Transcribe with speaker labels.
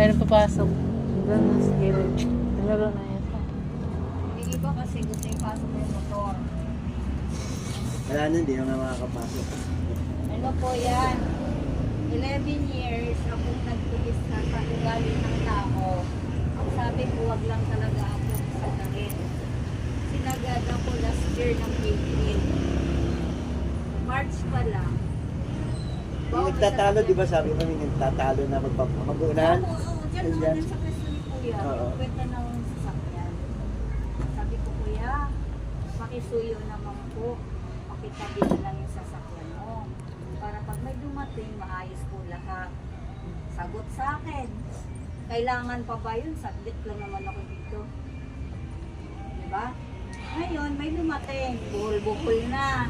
Speaker 1: na papasok. Doon na sa gilid. Nalaro na yata.
Speaker 2: Yung iba kasi gusto yung pasok yung motor.
Speaker 3: Wala na, hindi na makakapasok.
Speaker 2: Ano po yan? 11 years akong nagtiis na ugali ng tao. Ang sabi ko, wag lang talaga ako sagarin. Sinagad ako last year ng April. March pa lang.
Speaker 3: Yung nagtatalo, di ba sabi mo yung nagtatalo na mag-uunahan?
Speaker 2: Oo, dyan naman din sa pwesto ni Kuya.
Speaker 3: Oo.
Speaker 2: Kwenta ng sasakyan. Sabi ko, Kuya, pakisuyo naman po. Pakitabi na lang yung sasakyan mo. Para pag may dumating, maayos po lahat. Sagot sa akin. Kailangan pa ba yun? Saglit lang naman ako dito. Diba? Ngayon, may dumating. Buhol-buhol na.